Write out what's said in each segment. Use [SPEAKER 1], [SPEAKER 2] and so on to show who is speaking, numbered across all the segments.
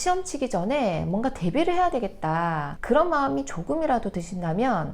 [SPEAKER 1] 시험 치기 전에 뭔가 대비를 해야 되겠다, 그런 마음이 조금이라도 드신다면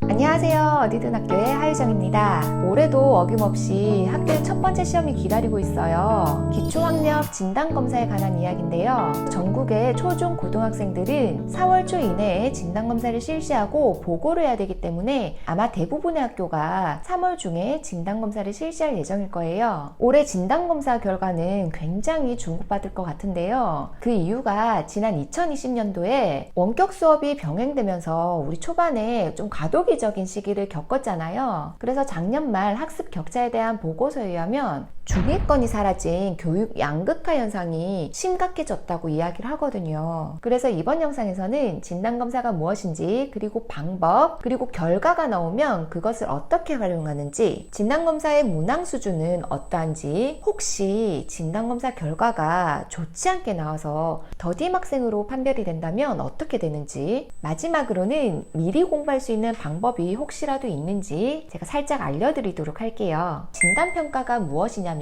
[SPEAKER 1] 안녕하세요. 어디든 학교의 하유정입니다. 올해도 어김없이 학교의 첫 번째 시험이 기다리고 있어요. 기초학력 진단검사에 관한 이야기인데요. 전국의 초중 고등학생들은 4월 초 이내에 진단검사를 실시하고 보고를 해야 되기 때문에 아마 대부분의 학교가 3월 중에 진단검사를 실시할 예정일 거예요. 올해 진단검사 결과는 굉장히 주목받을 것 같은데요. 그 이유가 지난 2020년도에 원격 수업이 병행되면서 우리 초반에 좀 과도기적인 시기를 겪었잖아요. 그래서 작년 말 학습 격차에 대한 보고서에 의하면 중위권이 사라진 교육 양극화 현상이 심각해졌다고 이야기를 하거든요. 그래서 이번 영상에서는 진단검사가 무엇인지, 그리고 방법, 그리고 결과가 나오면 그것을 어떻게 활용하는지, 진단검사의 문항 수준은 어떠한지, 혹시 진단검사 결과가 좋지 않게 나와서 더딤 학생으로 판별이 된다면 어떻게 되는지, 마지막으로는 미리 공부할 수 있는 방법이 혹시라도 있는지 제가 살짝 알려드리도록 할게요. 진단평가가 무엇이냐면요,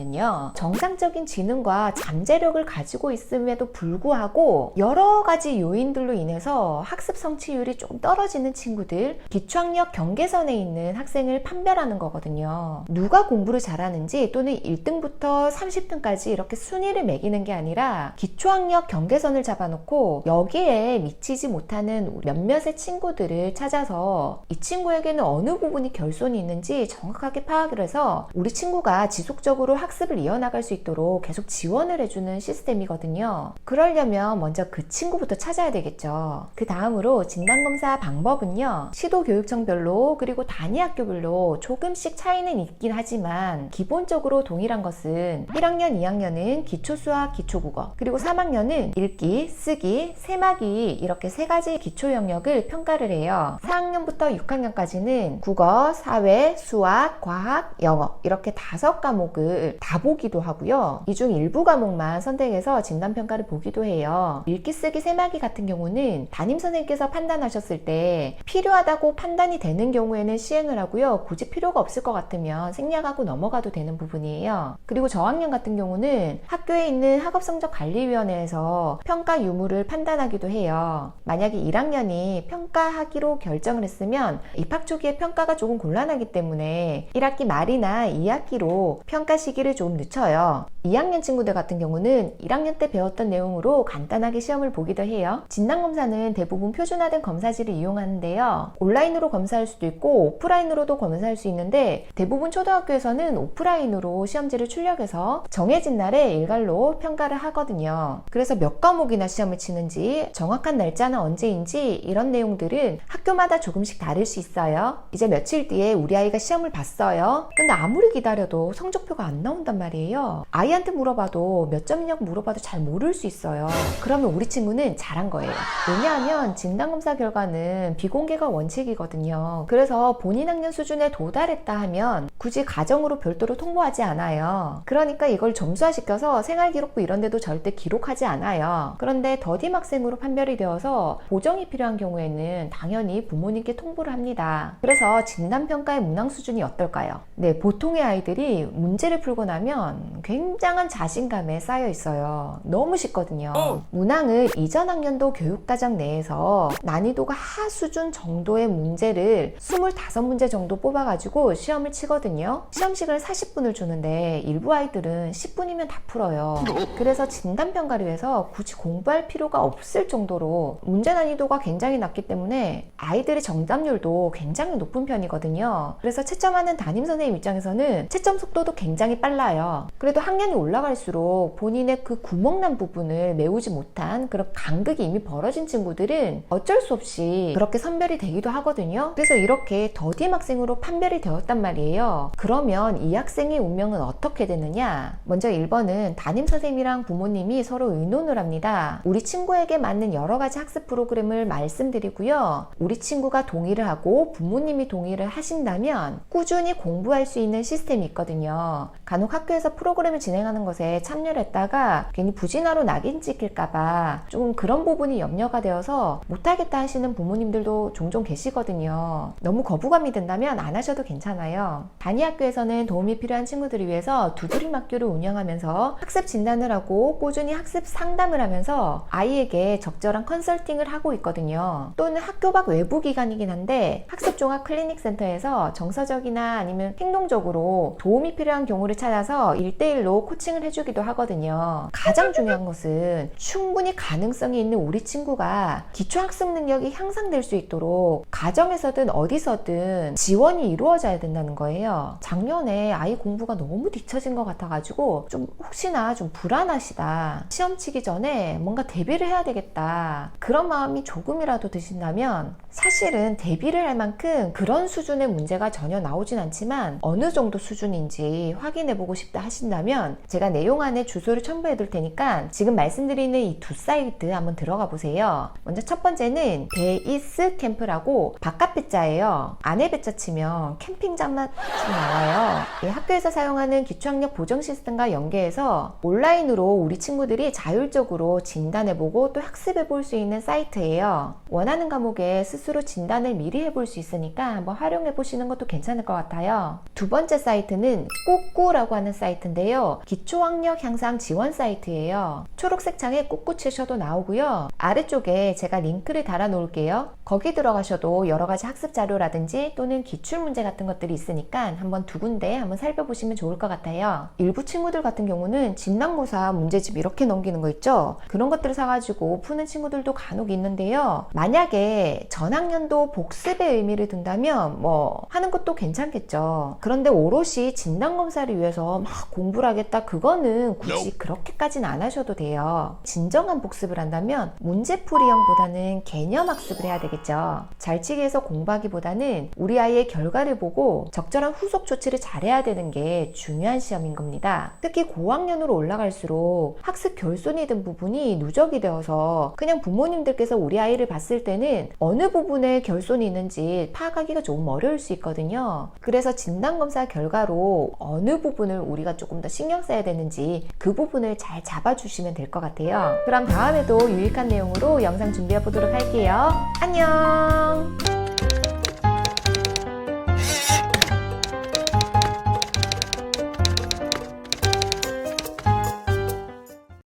[SPEAKER 1] 정상적인 지능과 잠재력을 가지고 있음에도 불구하고 여러 가지 요인들로 인해서 학습 성취율이 조금 떨어지는 친구들, 기초학력 경계선에 있는 학생을 판별하는 거거든요. 누가 공부를 잘하는지 또는 1등부터 30등까지 이렇게 순위를 매기는 게 아니라 기초학력 경계선을 잡아놓고 여기에 미치지 못하는 몇몇의 친구들을 찾아서 이 친구에게는 어느 부분이 결손이 있는지 정확하게 파악을 해서 우리 친구가 지속적으로 학습을 이어나갈 수 있도록 계속 지원을 해주는 시스템이거든요. 그러려면 먼저 그 친구부터 찾아야 되겠죠. 그 다음으로 진단검사 방법은요, 시도교육청별로 그리고 단위학교별로 조금씩 차이는 있긴 하지만 기본적으로 동일한 것은 1학년, 2학년은 기초수학, 기초국어, 그리고 3학년은 읽기, 쓰기, 세마기, 이렇게 세 가지 기초 영역을 평가를 해요. 4학년부터 6학년까지는 국어, 사회, 수학, 과학, 영어 이렇게 5과목을 다 보기도 하고요. 이 중 일부 과목만 선택해서 진단평가를 보기도 해요. 읽기, 쓰기, 세마기 같은 경우는 담임선생님께서 판단하셨을 때 필요하다고 판단이 되는 경우에는 시행을 하고요. 굳이 필요가 없을 것 같으면 생략하고 넘어가도 되는 부분이에요. 그리고 저학년 같은 경우는 학교에 있는 학업성적관리위원회에서 평가 유무를 판단하기도 해요. 만약에 1학년이 평가하기로 결정을 했으면 입학 초기에 평가가 조금 곤란하기 때문에 1학기 말이나 2학기로 평가 시기를 좀 늦춰요. 2학년 친구들 같은 경우는 1학년 때 배웠던 내용으로 간단하게 시험을 보기도 해요. 진단검사는 대부분 표준화된 검사지를 이용하는데요. 온라인으로 검사할 수도 있고 오프라인으로도 검사할 수 있는데 대부분 초등학교에서는 오프라인으로 시험지를 출력해서 정해진 날에 일괄로 평가를 하거든요. 그래서 몇 과목이나 시험을 치는지, 정확한 날짜는 언제인지 이런 내용들은 학교마다 조금씩 다를 수 있어요. 이제 며칠 뒤에 우리 아이가 시험을 봤어요. 근데 아무리 기다려도 성적표가 안 나온단 말이에요. 아이한테 물어봐도 몇 점이냐고 물어봐도 잘 모를 수 있어요. 그러면 우리 친구는 잘한 거예요. 왜냐하면 진단검사 결과는 비공개가 원칙이거든요. 그래서 본인 학년 수준에 도달했다 하면 굳이 가정으로 별도로 통보하지 않아요. 그러니까 이걸 점수화시켜서 생활기록부 이런 데도 절대 기록하지 않아요. 그런데 더딤 학생으로 판별이 되어서 보정이 필요한 경우에는 당연히 부모님께 통보를 합니다. 그래서 진단평가의 문항 수준이 어떨까요? 네, 보통의 아이들이 문제를 풀고 나면 굉장한 자신감에 쌓여 있어요. 너무 쉽거든요. 문항을 이전 학년도 교육과정 내에서 난이도가 하 수준 정도의 문제를 25문제 정도 뽑아가지고 시험을 치거든요. 시험 시간을 40분을 주는데 일부 아이들은 10분이면 다 풀어요. 그래서 진단평가를 위해서 굳이 공부할 필요가 없을 정도로 문제 난이도가 굉장히 낮기 때문에 아이들의 정답률도 굉장히 높은 편이거든요. 그래서 채점하는 담임선생님 입장에서는 채점 속도도 굉장히 빨라요. 그래도 학년이 올라갈수록 본인의 그 구멍난 부분을 메우지 못한 그런 간극이 이미 벌어진 친구들은 어쩔 수 없이 그렇게 선별이 되기도 하거든요. 그래서 이렇게 더딤 학생으로 판별이 되었단 말이에요. 그러면 이 학생의 운명은 어떻게 되느냐? 먼저 1번은 담임선생님이랑 부모님이 서로 의논을 합니다. 우리 친구에게 맞는 여러 가지 학습 프로그램을 말씀드리고요. 우리 친구가 동의를 하고 부모님이 동의를 하신다면 꾸준히 공부할 수 있는 시스템이 있거든요. 간혹 학교에서 프로그램을 진행하는 것에 참여를 했다가 괜히 부진하러 낙인 찍힐까봐 조금 그런 부분이 염려가 되어서 못하겠다 하시는 부모님들도 종종 계시거든요. 너무 거부감이 든다면 안 하셔도 괜찮아요. 단위 학교에서는 도움이 필요한 친구들을 위해서 두드림 학교를 운영하면서 학습 진단을 하고 꾸준히 학습 상담을 하면서 아이에게 적절한 컨설팅을 하고 있거든요. 또는 학교 밖 외부 기관이긴 한데 학습종합 클리닉 센터에서 정서적이나 아니면 행동적으로 도움이 필요한 경우를 찾아서 1대1로 코칭을 해주기도 하거든요. 가장 중요한 것은 충분히 가능성이 있는 우리 친구가 기초학습 능력이 향상될 수 있도록 가정에서든 어디서든 지원이 이루어져야 된다는 거예요. 작년에 아이 공부가 너무 뒤처진 것 같아가지고 좀 혹시나 좀 불안하시다, 시험 치기 전에 뭔가 대비를 해야 되겠다, 그런 마음이 조금이라도 드신다면 사실은 대비를 할 만큼 그런 수준의 문제가 전혀 나오진 않지만 어느 정도 수준인지 확인해보고 싶다 하신다면 제가 내용 안에 주소를 첨부해 둘 테니까 지금 말씀드리는 이 두 사이트 한번 들어가 보세요. 먼저 첫 번째는 베이스 캠프라고 바깥 배자예요. 안에 배자 치면 캠핑장만 나와요. 학교에서 사용하는 기초학력 보정 시스템과 연계해서 온라인으로 우리 친구들이 자율적으로 진단해보고 또 학습해볼 수 있는 사이트예요. 원하는 과목에 스스로 진단을 미리 해볼 수 있으니까 한번 활용해보시는 것도 괜찮을 것 같아요. 두 번째 사이트는 꾸꾸라고 하는 사이트인데요. 기초학력 향상 지원 사이트예요. 초록색 창에 꾸꾸 치셔도 나오고요. 아래쪽에 제가 링크를 달아 놓을게요. 거기 들어가셔도 여러 가지 학습 자료라든지 또는 기출 문제 같은 것들이 있으니까 한번 두 군데 한번 살펴보시면 좋을 것 같아요. 일부 친구들 같은 경우는 진단고사 문제집 이렇게 넘기는 거 있죠? 그런 것들을 사가지고 푸는 친구들도 간혹 있는데요. 만약에 전학년도 복습의 의미를 둔다면 뭐 하는 것도 괜찮겠죠. 그런데 오롯이 진단검사를 위해서 막 공부를 하겠다, 그거는 굳이 그렇게까지는 안 하셔도 돼요. 진정한 복습을 한다면 문제풀이형보다는 개념학습을 해야 되겠죠. 잘치기 해서 공부하기보다는 우리 아이의 결과를 보고 적절한 후속 조치를 잘해야 되는 게 중요한 시험인 겁니다. 특히 고학년으로 올라갈수록 학습 결손이 든 부분이 누적이 되어서 그냥 부모님들께서 우리 아이를 봤을 때는 어느 부분에 결손이 있는지 파악하기가 조금 어려울 수 있거든요. 그래서 진단검사 결과로 어느 부분을 우리가 조금 더 신경 써야 되는지 그 부분을 잘 잡아주시면 될 것 같아요. 그럼 다음에도 유익한 내용으로 영상 준비해 보도록 할게요. 안녕!